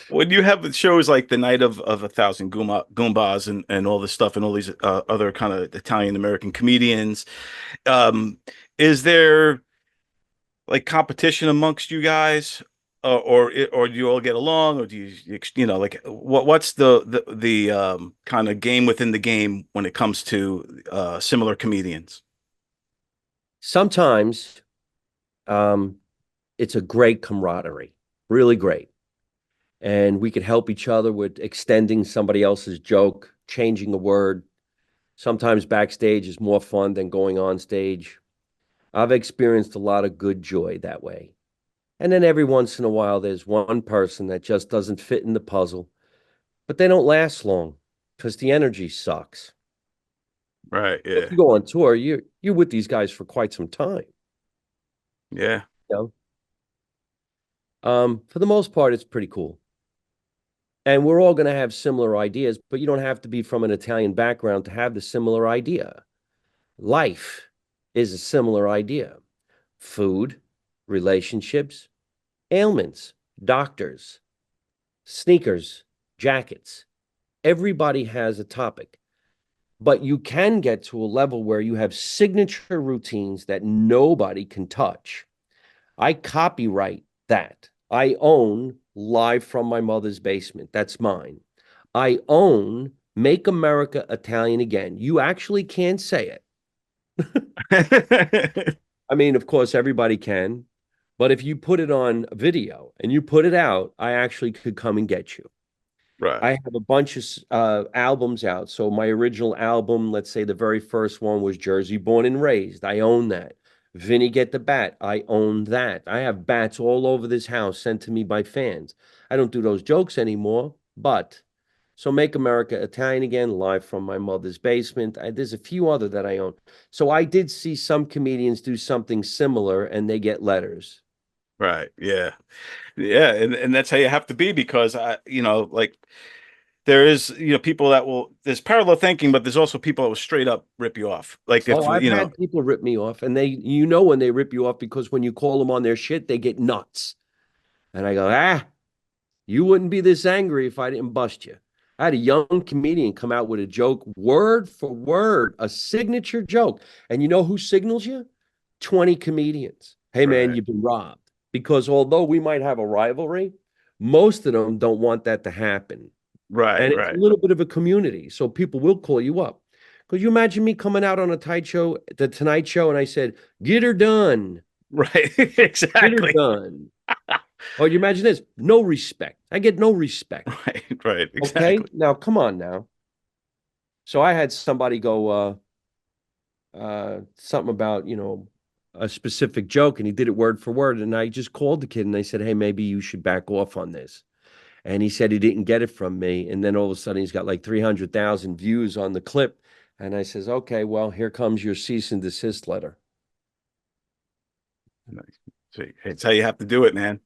When you have shows like the Night of a Thousand Goombas and all this stuff and all these other kind of Italian American comedians, um, is there like competition amongst you guys, or do you all get along, or do you know like what's the kind of game within the game when it comes to similar comedians? Sometimes um, it's a great camaraderie, really great. And we could help each other with extending somebody else's joke, changing a word. Sometimes backstage is more fun than going on stage. I've experienced a lot of good joy that way. And then every once in a while, there's one person that just doesn't fit in the puzzle, but they don't last long because the energy sucks. Right. If Yeah. you go on tour, you're with these guys for quite some time. Yeah. You know? For the most part, it's pretty cool. And we're all going to have similar ideas, but you don't have to be from an Italian background to have the similar idea. Life is a similar idea. Food, relationships, ailments, doctors, sneakers, jackets. Everybody has a topic, but you can get to a level where you have signature routines that nobody can touch. I copyright that. I own Live from My Mother's Basement. That's mine. I own Make America Italian Again. You actually can't say it. I mean, of course, everybody can. But if you put it on video and you put it out, I actually could come and get you. I Right. have a bunch of albums out. So my original album, let's say the very first one was Jersey Born and Raised. I own that. Vinny Get the Bat. I own that. I have bats all over this house sent to me by fans. I don't do those jokes anymore, but so Make America Italian Again, Live from My Mother's Basement. There's a few other that I own. So I did see some comedians do something similar and they get letters. Right. Yeah. Yeah. And that's how you have to be because like there is, people that there's parallel thinking, but there's also people that will straight up rip you off. Like if, Oh, I've had people rip me off, and you know, when they rip you off because when you call them on their shit, they get nuts. And I go, you wouldn't be this angry if I didn't bust you. I had a young comedian come out with a joke, word for word, a signature joke. And you know who signals you? 20 comedians. Hey, man, right, you've been robbed. Because although we might have a rivalry, most of them don't want that to happen. right, And it's a right, little bit of a community. So people will call you up. Could you imagine me coming out on a tight show, the Tonight Show, and I said, get her done, right. get her Exactly. done. Or you imagine this, no respect. I get no respect. Right, right, Okay. exactly. Now, come on now. So I had somebody go, something about, a specific joke, and he did it word for word. And I just called the kid and I said, hey, maybe you should back off on this. And he said he didn't get it from me. And then all of a sudden he's got like 300,000 views on the clip. And I says, okay, well, here comes your cease and desist letter. Nice. See, it's how you have to do it, man.